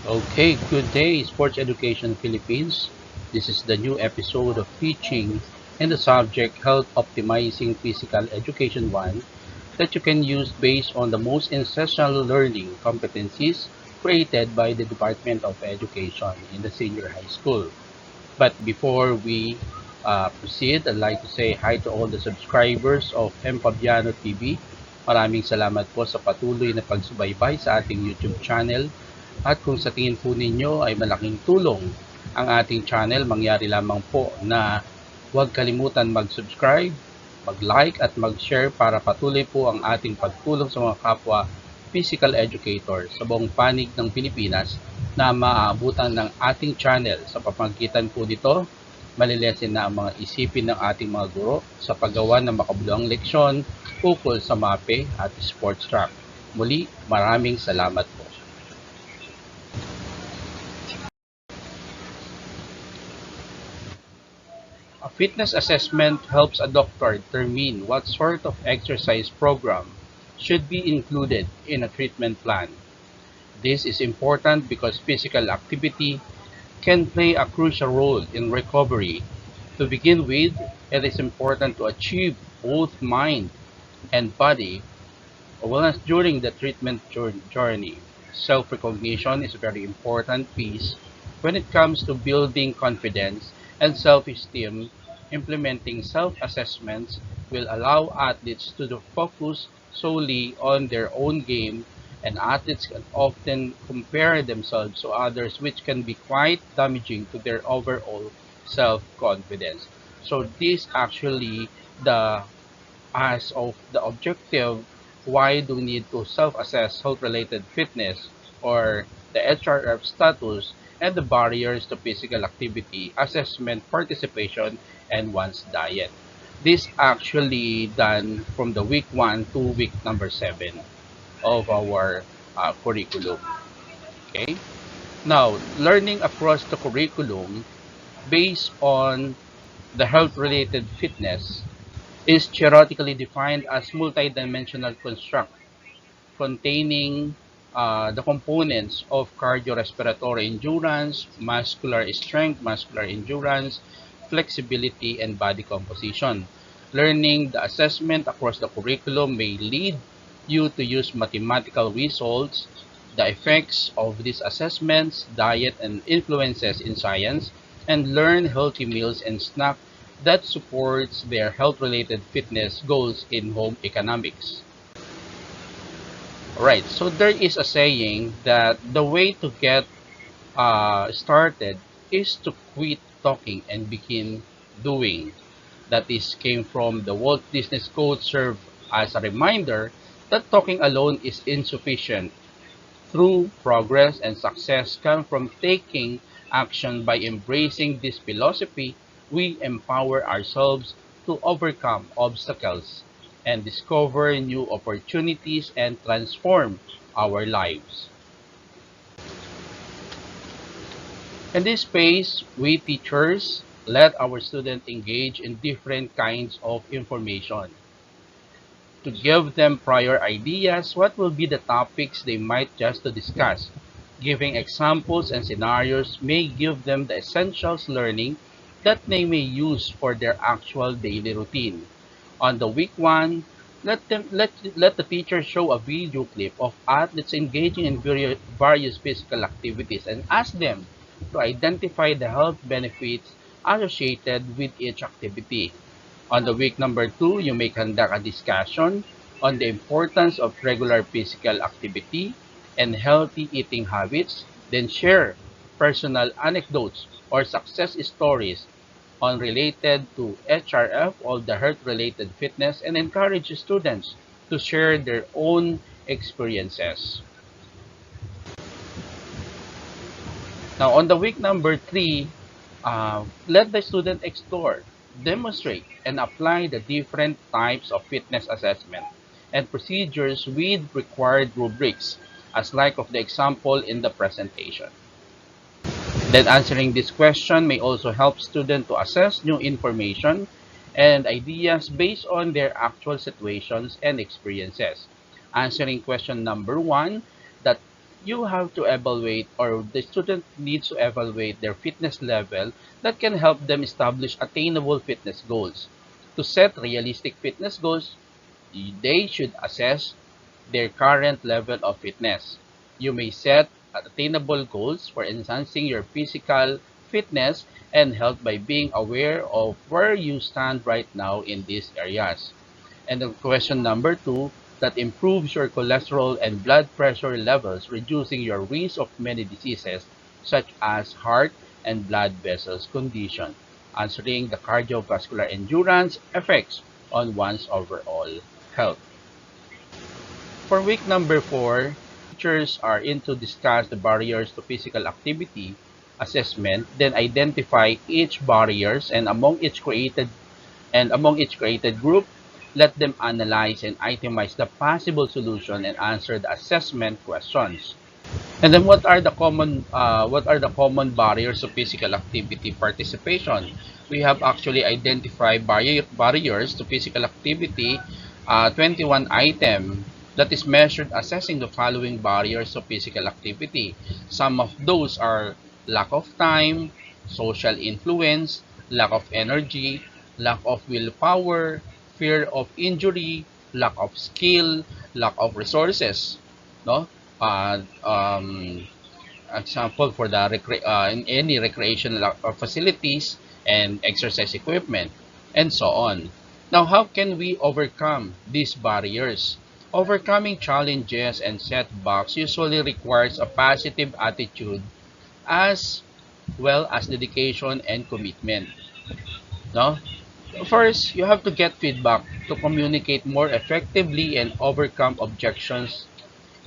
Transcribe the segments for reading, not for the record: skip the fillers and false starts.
Okay, good day, Sports Education Philippines. This is the new episode of Teaching and the subject Health Optimizing Physical Education 1 that you can use based on the most essential learning competencies created by the Department of Education in the senior high school. But before we proceed, I'd like to say hi to all the subscribers of M. Fabiano TV. Maraming salamat po sa patuloy na pagsubaybay sa ating YouTube channel. At kung sa tingin po ninyo ay malaking tulong ang ating channel, mangyari lamang po na huwag kalimutan mag-subscribe, mag-like at mag-share para patuloy po ang ating pagtulong sa mga kapwa physical educators sa buong panig ng Pilipinas na maaabutan ng ating channel. Sa pamamagitan po nito, malilesin na ang mga isipin ng ating mga guro sa paggawa ng makabuluhang leksyon ukol sa MAPE at sports track. Muli, maraming salamat po. A fitness assessment helps a doctor determine what sort of exercise program should be included in a treatment plan. This is important because physical activity can play a crucial role in recovery. To begin with, it is important to achieve both mind and body wellness during the treatment journey. Self-recognition is a very important piece when it comes to building confidence and self-esteem. Implementing self-assessments will allow athletes to focus solely on their own game, and athletes can often compare themselves to others, which can be quite damaging to their overall self-confidence. So this actually the as of the objective, why do we need to self-assess health-related fitness or the HRF status and the barriers to physical activity, assessment, participation, and one's diet. This actually done from the week 1 to week number 7 of our curriculum. Okay. Now, learning across the curriculum based on the health-related fitness is theoretically defined as multidimensional construct containing the components of cardiorespiratory endurance, muscular strength, muscular endurance, flexibility, and body composition. Learning the assessment across the curriculum may lead you to use mathematical results, the effects of these assessments, diet and influences in science, and learn healthy meals and snacks that supports their health-related fitness goals in home economics. Right, so there is a saying that the way to get started is to quit talking and begin doing. That is came from the Walt Disney quote serve as a reminder that talking alone is insufficient. True progress and success come from taking action. By embracing this philosophy, we empower ourselves to overcome obstacles and discover new opportunities and transform our lives. In this space, we teachers let our students engage in different kinds of information to give them prior ideas what will be the topics they might just to discuss. Giving examples and scenarios may give them the essentials learning that they may use for their actual daily routine. On the week 1, let the teacher show a video clip of athletes engaging in various physical activities and ask them to identify the health benefits associated with each activity. On the week number 2, you may conduct a discussion on the importance of regular physical activity and healthy eating habits, then share personal anecdotes or success stories on related to HRF or the health-related fitness, and encourage students to share their own experiences. Now, on the week number 3, let the student explore, demonstrate, and apply the different types of fitness assessment and procedures with required rubrics, as like of the example in the presentation. Then answering this question may also help students to assess new information and ideas based on their actual situations and experiences. Answering question number 1, that you have to evaluate, or the student needs to evaluate their fitness level that can help them establish attainable fitness goals. To set realistic fitness goals, they should assess their current level of fitness. You may set attainable goals for enhancing your physical fitness and health by being aware of where you stand right now in these areas. And the question number two, that improves your cholesterol and blood pressure levels, reducing your risk of many diseases such as heart and blood vessels condition, answering the cardiovascular endurance effects on one's overall health. For week number four, teachers are in to discuss the barriers to physical activity assessment, then identify each barriers and among each created group, let them analyze and itemize the possible solution and answer the assessment questions. And then what are the common barriers to physical activity participation? We have actually identified barriers to physical activity, 21 item that is measured assessing the following barriers to physical activity. Some of those are lack of time, social influence, lack of energy, lack of willpower, fear of injury, lack of skill, lack of resources. No? Example for the in any recreational facilities and exercise equipment, and so on. Now, how can we overcome these barriers? Overcoming challenges and setbacks usually requires a positive attitude as well as dedication and commitment. No? First, you have to get feedback to communicate more effectively and overcome objections.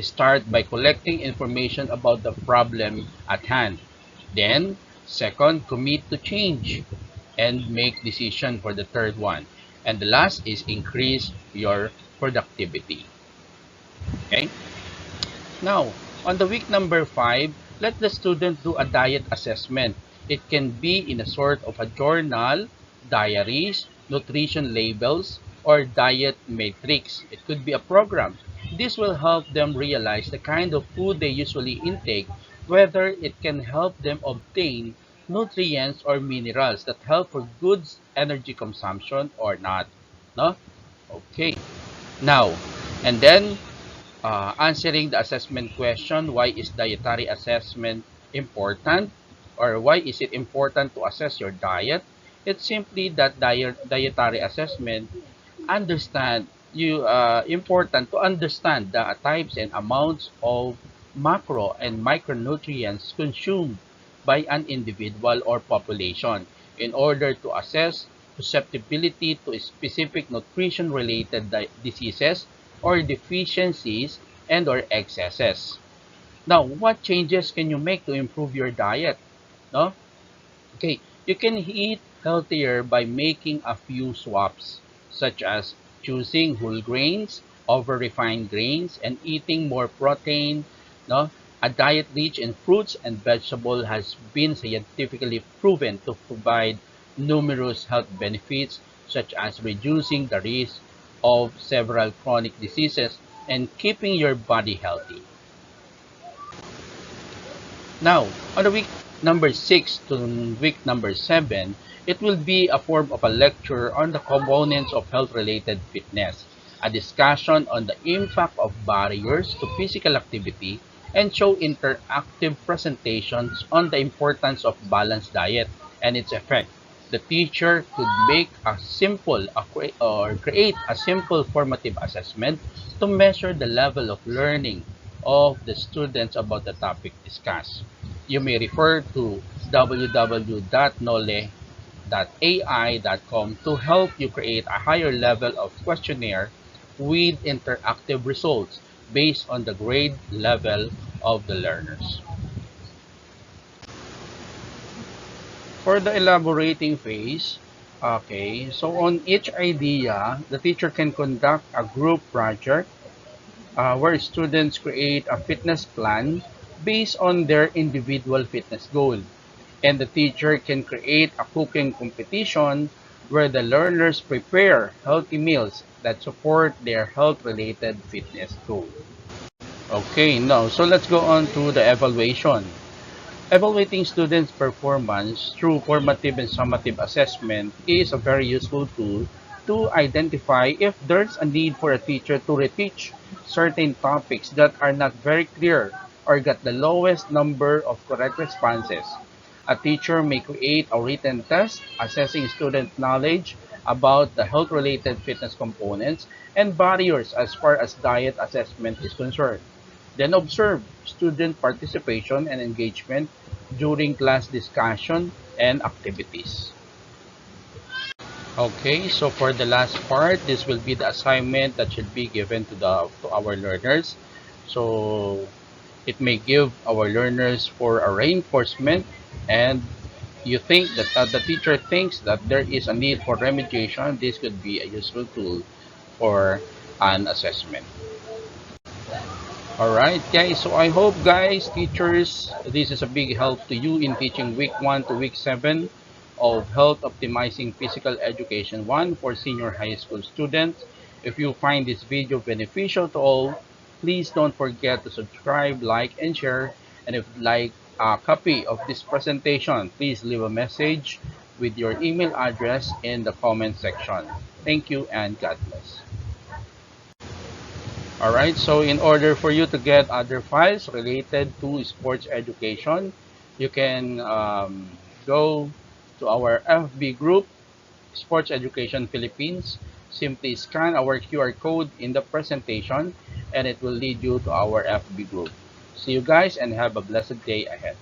Start by collecting information about the problem at hand. Then, second, commit to change and make decision for the third one. And the last is increase your productivity. Okay? Now, on the week number 5, let the student do a diet assessment. It can be in a sort of a journal, diaries, nutrition labels, or diet matrix. It could be a program. This will help them realize the kind of food they usually intake, whether it can help them obtain nutrients or minerals that help for good energy consumption or not. No? Okay. Now, and then answering the assessment question, why is dietary assessment important, or why is it important to assess your diet? It's simply that dietary assessment understand you important to understand the types and amounts of macro and micronutrients consumed by an individual or population in order to assess susceptibility to specific nutrition related diseases or deficiencies and or excesses. Now, what changes can you make to improve your diet? No? Okay, you can eat healthier by making a few swaps, such as choosing whole grains over refined grains and eating more protein. No? A diet rich in fruits and vegetables has been scientifically proven to provide numerous health benefits, such as reducing the risk of several chronic diseases and keeping your body healthy. Now, on the week number 6 to week number 7, it will be a form of a lecture on the components of health-related fitness, a discussion on the impact of barriers to physical activity, and show interactive presentations on the importance of balanced diet and its effect. The teacher could make a simple or create a simple formative assessment to measure the level of learning of the students about the topic discussed. You may refer to www.nole.ai.com to help you create a higher level of questionnaire with interactive results based on the grade level of the learners. For the elaborating phase, okay, so on each idea, the teacher can conduct a group project where students create a fitness plan based on their individual fitness goal. And the teacher can create a cooking competition where the learners prepare healthy meals that support their health related fitness goal. Okay, now, so let's go on to the evaluation. Evaluating students' performance through formative and summative assessment is a very useful tool to identify if there's a need for a teacher to reteach certain topics that are not very clear or got the lowest number of correct responses. A teacher may create a written test assessing student knowledge about the health-related fitness components and barriers as far as diet assessment is concerned. Then observe student participation and engagement during class discussion and activities. Okay, so for the last part, this will be the assignment that should be given to our learners. So it may give our learners for a reinforcement, and you think that the teacher thinks that there is a need for remediation. This could be a useful tool for an assessment. All right, guys. So I hope, guys, teachers, this is a big help to you in teaching week 1 to week 7 of Health Optimizing Physical Education 1 for senior high school students. If you find this video beneficial to all, please don't forget to subscribe, like, and share. And if you'd like a copy of this presentation, please leave a message with your email address in the comment section. Thank you and God bless. Alright, so in order for you to get other files related to sports education, you can go to our FB group, Sports Education Philippines. Simply scan our QR code in the presentation and it will lead you to our FB group. See you guys and have a blessed day ahead.